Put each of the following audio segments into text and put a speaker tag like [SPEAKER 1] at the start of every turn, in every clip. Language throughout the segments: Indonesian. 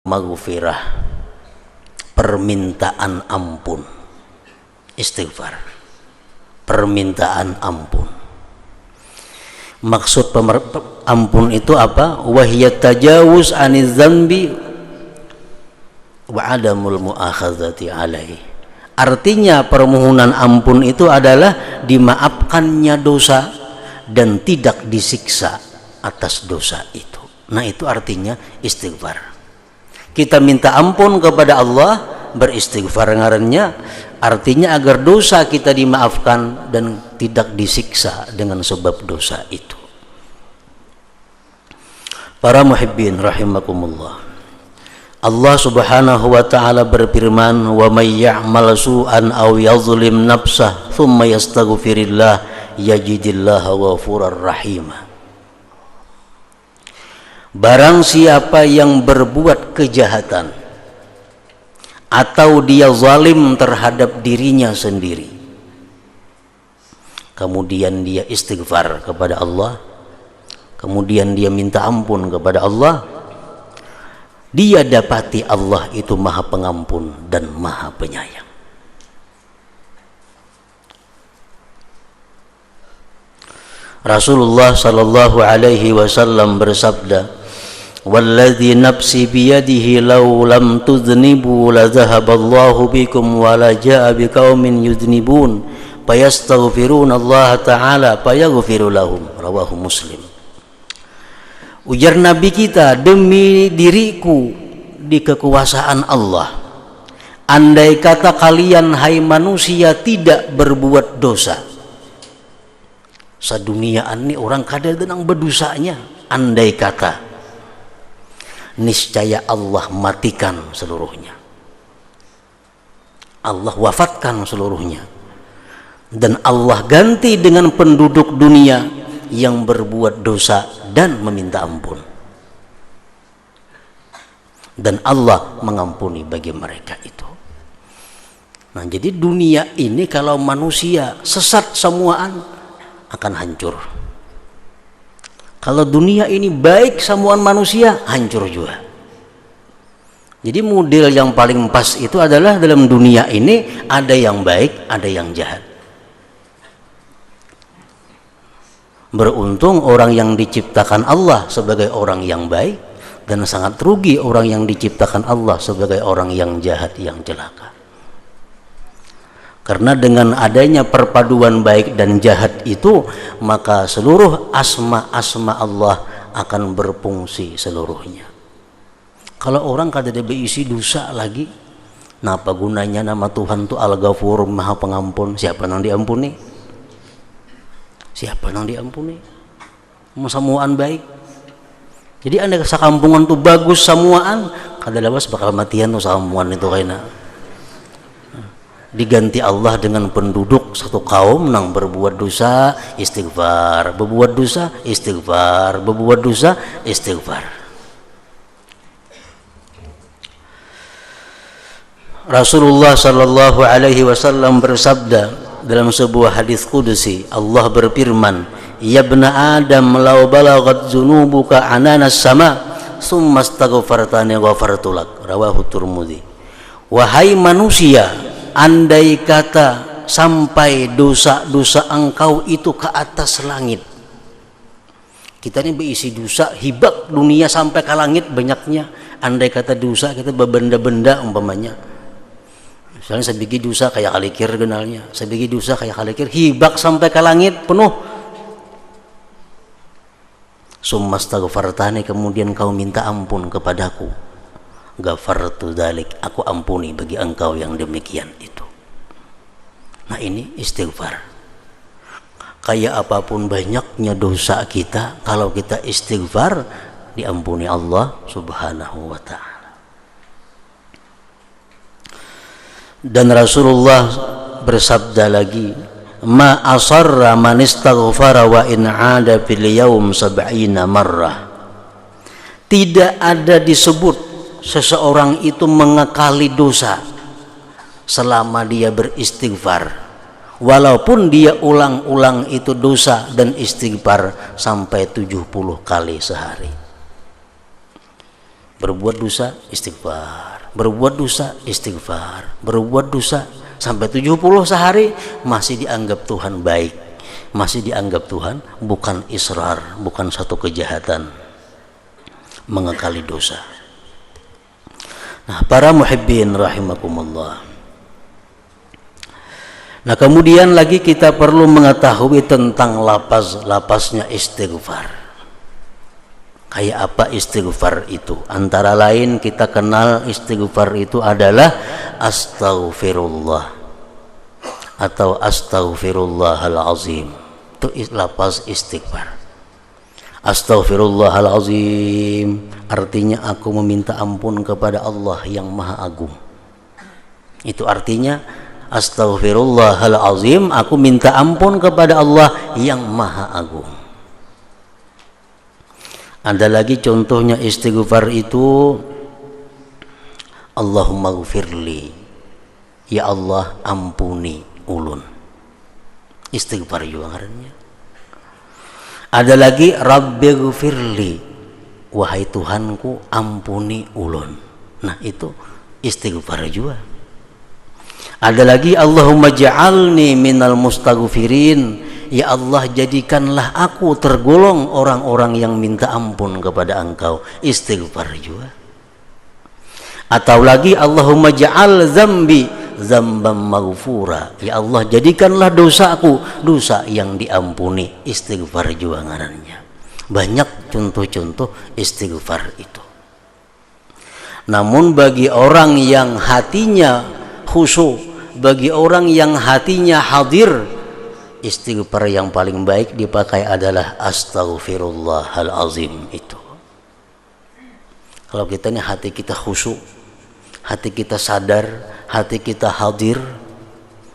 [SPEAKER 1] maghfirah, permintaan ampun, istighfar, permintaan ampun. Maksud ampun itu apa? Wahiyat tajawuz aniz dzambi wa adamul muakhadzati alaihi. Artinya permohonan ampun itu adalah dimaafkannya dosa dan tidak disiksa atas dosa itu. Nah, itu artinya istighfar. Kita minta ampun kepada Allah, beristighfar ngarannya, artinya agar dosa kita dimaafkan dan tidak disiksa dengan sebab dosa itu. Para muhibbin rahimakumullah, Allah subhanahu wa ta'ala berfirman, wa may ya'mal su'an aw yazlim nafsah thumma yastaghfirillah yajidillaha ghafurar rahima. Barang siapa yang berbuat kejahatan atau dia zalim terhadap dirinya sendiri, kemudian dia istighfar kepada Allah, kemudian dia minta ampun kepada Allah, dia dapati Allah itu Maha Pengampun dan Maha Penyayang. Rasulullah sallallahu alaihi wasallam bersabda, walladzi nafsi biyadihi law lam tudhnibu la dhahaballahu bikum wa la jaa biqaumin yudhnibun fayastaghfiruna Allah taala fayaghfiru lahum, rawahu Muslim. Ujar Nabi kita, demi diriku di kekuasaan Allah, andai kata kalian hai manusia tidak berbuat dosa, saduniaan ini orang kada denang berdosanya, andai kata, niscaya Allah matikan seluruhnya, Allah wafatkan seluruhnya, dan Allah ganti dengan penduduk dunia yang berbuat dosa dan meminta ampun, dan Allah mengampuni bagi mereka itu. Nah, jadi dunia ini kalau manusia sesat semuaan akan hancur. Kalau dunia ini baik semuaan manusia hancur juga. Jadi model yang paling pas itu adalah dalam dunia ini ada yang baik, ada yang jahat. Beruntung orang yang diciptakan Allah sebagai orang yang baik, dan sangat rugi orang yang diciptakan Allah sebagai orang yang jahat, yang celaka. Karena dengan adanya perpaduan baik dan jahat itu, maka seluruh asma-asma Allah akan berfungsi seluruhnya. Kalau orang kada ada berisi dosa lagi, napa gunanya nama Tuhan itu Al-Ghafur, Maha Pengampun? Siapa yang diampuni? Siapa yang diampuni? Semuaan baik. Jadi anda sakampungan tuh bagus semuaan, kada lawas bakal matian tuh samuan itu kayaknya. Diganti Allah dengan penduduk satu kaum nang berbuat dosa istighfar, berbuat dosa istighfar, berbuat dosa istighfar. Rasulullah sallallahu alaihi wasallam bersabda dalam sebuah hadis qudsi, Allah berfirman, ya ibna adam law balaghat dzunubuka ananas sama summa astaghfartani ghafartu lak, rawahu Tirmidzi. Wahai manusia, andai kata sampai dosa-dosa engkau itu ke atas langit. Kita ini berisi dosa hibak dunia sampai ke langit banyaknya. Andai kata dosa kita berbenda-benda umpamanya, misalnya sebiji dosa kayak kalikir genalnya, sebiji dosa kayak kalikir hibak sampai ke langit penuh. Summa astaghfartani, kemudian kau minta ampun kepadaku, ghafartu dzalik, aku ampuni bagi engkau yang demikian itu. Nah, ini istighfar. Kayak apapun banyaknya dosa kita, kalau kita istighfar diampuni Allah subhanahu wa ta'ala. Dan Rasulullah bersabda lagi, ma asarra man istaghfara wa in 'ada fil yaum 70 marrah. Tidak ada disebut seseorang itu mengekali dosa selama dia beristighfar, walaupun dia ulang-ulang itu dosa dan istighfar sampai 70 kali sehari. Berbuat dosa istighfar, berbuat dosa istighfar, berbuat dosa sampai 70 sehari masih dianggap Tuhan baik, masih dianggap Tuhan bukan israr, bukan satu kejahatan, mengekali dosa. Nah, para muhibbin rahimakumullah. Nah, kemudian lagi kita perlu mengetahui tentang lapasnya istighfar. Kayak apa istighfar itu? Antara lain kita kenal istighfar itu adalah astaghfirullah atau astaghfirullahal azim. Itu lafaz istighfar. Astaghfirullahal azim artinya aku meminta ampun kepada Allah yang Maha Agung. Itu artinya astaghfirullahal azim, aku minta ampun kepada Allah yang Maha Agung. Ada lagi contohnya istighfar itu Allahumma gfirli, ya Allah ampuni ulun. Istighfar juga ngarannya. Ada lagi Rabbi gfirli, wahai Tuhanku ampuni ulun. Nah, itu istighfar juga. Ada lagi Allahumma ja'alni minal mustaghfirin, ya Allah jadikanlah aku tergolong orang-orang yang minta ampun kepada Engkau. Istighfar juga. Atau lagi Allahumma ja'al zambi zambam maghfura, ya Allah jadikanlah dosaku dosa yang diampuni. Istighfar juga ngarannya. Banyak contoh-contoh istighfar itu. Namun bagi orang yang hatinya khusyuk, bagi orang yang hatinya hadir, istighfar yang paling baik dipakai adalah astaghfirullahal azim itu. Kalau kita ini hati kita khusyuk, hati kita sadar, hati kita hadir,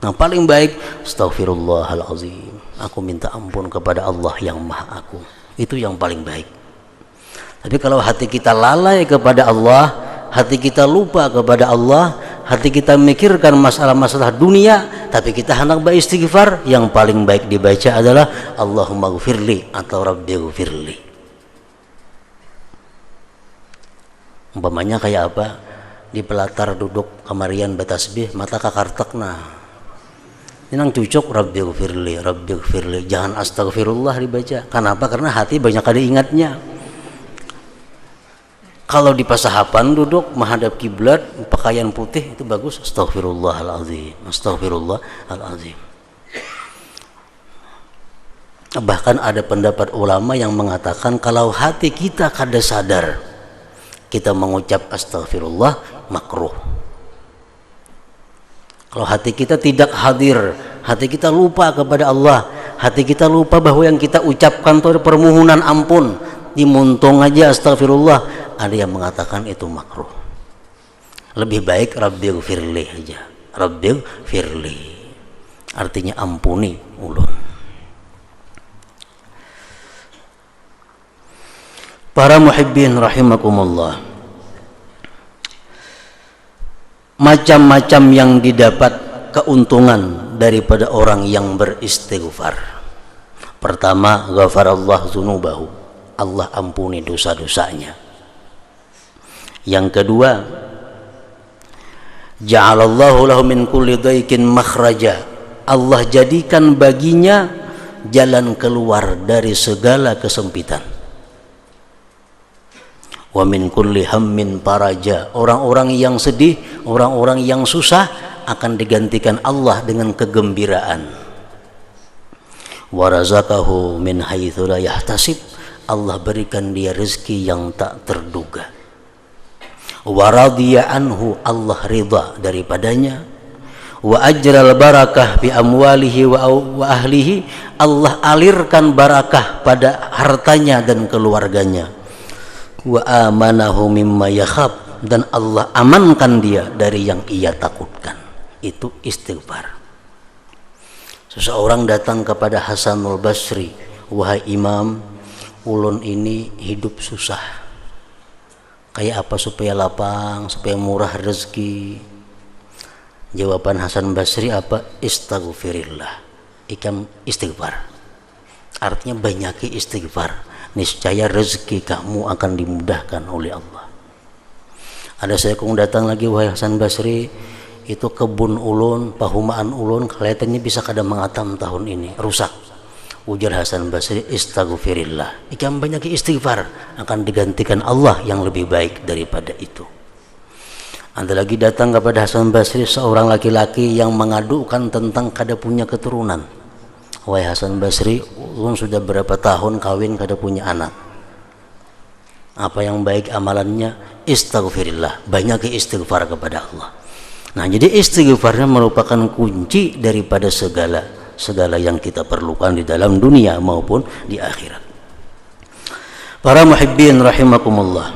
[SPEAKER 1] nah paling baik astaghfirullahal azim, aku minta ampun kepada Allah yang Maha Agung. Itu yang paling baik. Tapi kalau hati kita lalai kepada Allah, hati kita lupa kepada Allah, hati kita memikirkan masalah-masalah dunia, tapi kita hendak beristighfar, yang paling baik dibaca adalah Allahumma gfirli atau Rabbi gfirli. Umpamanya kayak apa? Di pelatar duduk kamarian batasbih, mata kakartekna. Inang cucuk Rabbi gfirli, Rabbi gfirli. Jangan astagfirullah dibaca. Kenapa? Karena hati banyak kali ingatnya. Kalau di pasahapan duduk menghadap kiblat, pakaian putih itu bagus, astaghfirullahalazim, astaghfirullahalazim. Bahkan ada pendapat ulama yang mengatakan kalau hati kita kada sadar kita mengucap astaghfirullah makruh. Kalau hati kita tidak hadir, hati kita lupa kepada Allah, hati kita lupa bahwa yang kita ucapkan itu permohonan ampun, dimuntung aja astaghfirullah, ada yang mengatakan itu makruh. Lebih baik Rabbi gfirli aja. Rabbi gfirli artinya ampuni ulun. Para muhibbin rahimakumullah, macam-macam yang didapat keuntungan daripada orang yang beristighfar. Pertama, ghafarallahu dzunubahu, Allah ampuni dosa-dosanya. Yang kedua, ja'alallahu lahu min kulli dhaikin makhraja, Allah jadikan baginya jalan keluar dari segala kesempitan. Wa min kulli hammin faraja, orang-orang yang sedih, orang-orang yang susah akan digantikan Allah dengan kegembiraan. Wa razaqahu min haitsu la yahtasib, Allah berikan dia rezeki yang tak terduga. Wa radiya anhu, Allah ridha daripadanya. Wa ajral barakah bi amwalihi wa ahlihi, Allah alirkan barakah pada hartanya dan keluarganya. Wa amanahu mimma yakhab, dan Allah amankan dia dari yang ia takutkan. Itu istighfar. Seseorang datang kepada Hasanul Basri, wahai imam, ulun ini hidup susah, kayak apa supaya lapang, supaya murah rezeki? Jawaban Hasan Basri apa? Istaghfirillah, ikam istighfar. Artinya banyaki istighfar, niscaya rezeki kamu akan dimudahkan oleh Allah. Ada seekong datang lagi, wahai Hasan Basri, itu kebun ulun, pahumaan ulun kelihatannya bisa kada mengatam tahun ini, rusak. Ujar Hasan Basri, istaghfirillah. Ikan banyak istighfar, akan digantikan Allah yang lebih baik daripada itu. Ada lagi datang kepada Hasan Basri seorang laki-laki yang mengadukan tentang kada punya keturunan. Wahai Hasan Basri, ulun sudah berapa tahun kawin kada punya anak. Apa yang baik amalannya? Istaghfirillah, banyak istighfar kepada Allah. Nah, jadi istighfarnya merupakan kunci daripada segala yang kita perlukan di dalam dunia maupun di akhirat. Para muhibbin rahimakumullah.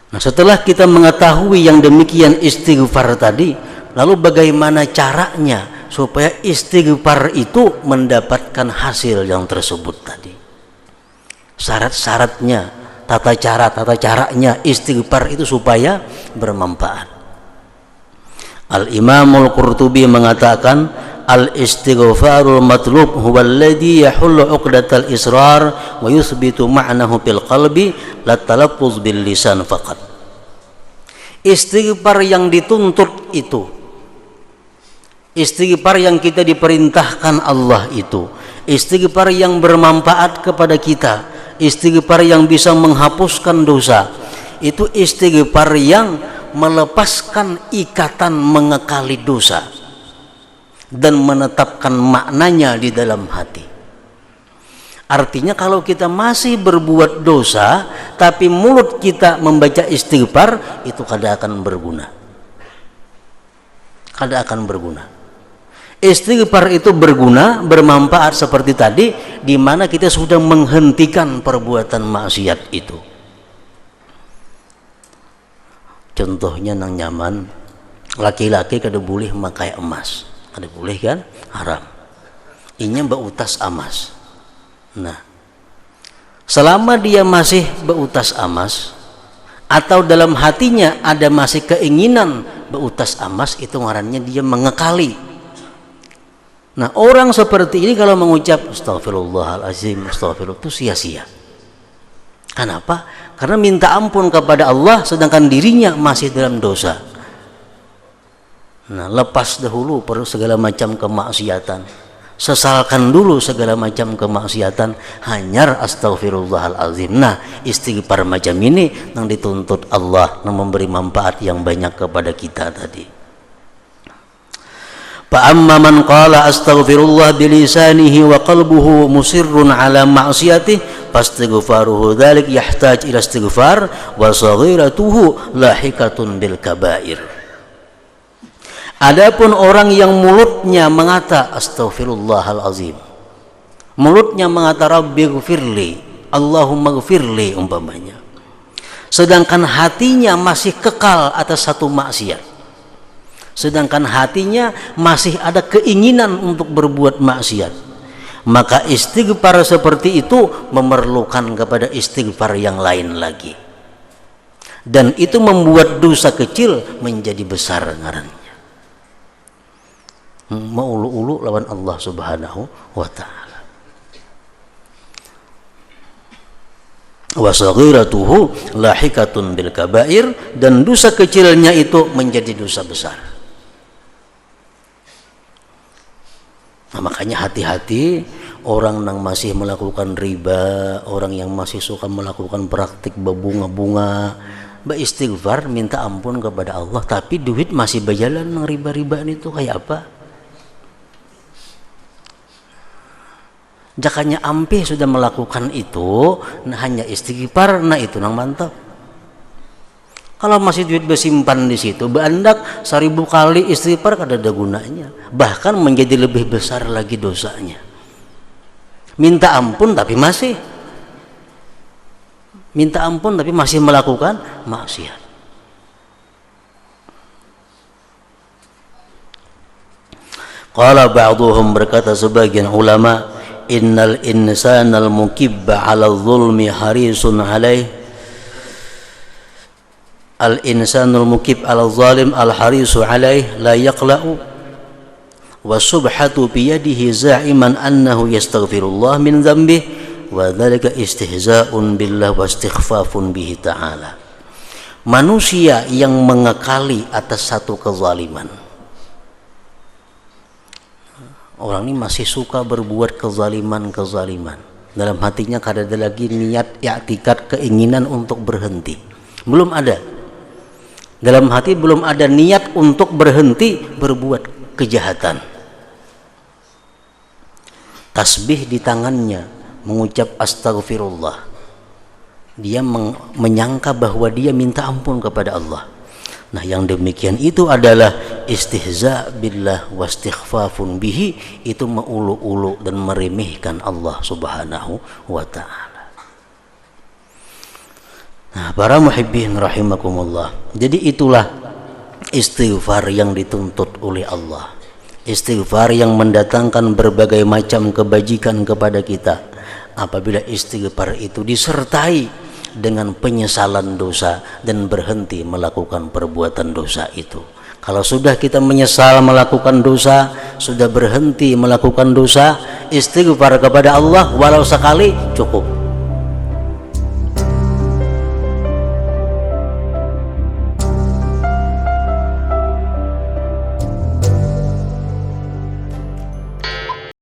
[SPEAKER 1] Nah, setelah kita mengetahui yang demikian istighfar tadi, lalu bagaimana caranya supaya istighfar itu mendapatkan hasil yang tersebut tadi? Syarat-syaratnya, tata caranya istighfar itu supaya bermanfaat. Al-Imamul Qurtubi mengatakan, al-istighfarul matlub huwa alladhi yahullu 'uqdatal israr wa yuthbitu ma'nahu fil qalbi la talaffuz bil lisan faqat. Istighfar yang dituntut itu, istighfar yang kita diperintahkan Allah itu, istighfar yang bermanfaat kepada kita, istighfar yang bisa menghapuskan dosa, itu istighfar yang melepaskan ikatan mengekali dosa dan menetapkan maknanya di dalam hati. Artinya kalau kita masih berbuat dosa tapi mulut kita membaca istighfar, itu kada akan berguna. Kada akan berguna. Istighfar itu berguna, bermanfaat seperti tadi, di mana kita sudah menghentikan perbuatan maksiat itu. Contohnya nang nyaman, laki-laki kada boleh memakai emas, kada boleh kan, haram. Inya beutas emas. Nah, selama dia masih beutas emas, atau dalam hatinya ada masih keinginan beutas emas, itu ngarannya dia mengekali. Nah, orang seperti ini kalau mengucap astagfirullahalazim, astagfirullah, itu sia-sia. Kenapa? Karena minta ampun kepada Allah sedangkan dirinya masih dalam dosa. Nah, lepas dahulu perlu segala macam kemaksiatan, sesalkan dulu segala macam kemaksiatan, hanyar astagfirullahalazim. Nah, istighfar macam ini yang dituntut Allah, yang memberi manfaat yang banyak kepada kita tadi. فَأَمَّا مَنْ قَالَ أَسْتَغْفِرُ اللَّهَ بِلِسَانِهِ وَقَلْبُهُ مُصِرٌّ عَلَى مَعْصِيَتِهِ فَاسْتِغْفَارُهُ ذَلِكَ يَحْتَاجُ إِلَى اسْتِغْفَارٍ وَصَغِيرَتُهُ لَاحِقَةٌ بِالْكَبَائِرِ. Adapun orang yang mulutnya mengata astaghfirullahalazim, mulutnya mengata rabbighfirli, Allahumma ghfirli umpamanya, sedangkan hatinya masih kekal atas satu maksiat, sedangkan hatinya masih ada keinginan untuk berbuat maksiat, maka istighfar seperti itu memerlukan kepada istighfar yang lain lagi, dan itu membuat dosa kecil menjadi besar ngarannya. Maulu-ulu lawan Allah Subhanahu wa ta'ala. Wa saghiratuhu lahikatun bil kabair, dan dosa kecilnya itu menjadi dosa besar. Nah, makanya hati-hati orang yang masih melakukan riba, orang yang masih suka melakukan praktik berbunga-bunga, beristighfar, minta ampun kepada Allah, tapi duit masih berjalan nang riba-ribaan itu kayak apa? Jakanya ampe sudah melakukan itu, nah hanya istighfar, nah itu nang mantap. Kalau masih duit bersimpan di situ, berandak 1000 kali istighfar kada ada gunanya, bahkan menjadi lebih besar lagi dosanya. Minta ampun tapi masih melakukan maksiat. Qala ba'dhum, berkata sebagian ulama, innal insanal mukibba 'ala zulmi harisun 'alaih. Al-insanul mukib ala zalim al-harisu alaih la yaqla'u wa subhatu biyadihi za'iman annahu yastaghfirullah min dhanbih wa dhalika istihza'un billah wa istighfafun bihi ta'ala. manusia yang mengekali atas satu kezaliman. Orang ini masih suka berbuat kezaliman. Dalam hatinya kada ada lagi niat, i'tikad, keinginan untuk berhenti. Belum ada. Dalam hati belum ada niat untuk berhenti berbuat kejahatan. Tasbih di tangannya, mengucap astaghfirullah. Dia menyangka bahwa dia minta ampun kepada Allah. Nah, yang demikian itu adalah istihza billah wastighfafun bihi, itu mengulu-ulu dan meremehkan Allah Subhanahu wa ta'ala. Nah, para muhibbin rahimakumullah. Jadi itulah istighfar yang dituntut oleh Allah. Istighfar yang mendatangkan berbagai macam kebajikan kepada kita. Apabila istighfar itu disertai dengan penyesalan dosa dan berhenti melakukan perbuatan dosa itu. Kalau sudah kita menyesal melakukan dosa, sudah berhenti melakukan dosa, istighfar kepada Allah walau sekali cukup.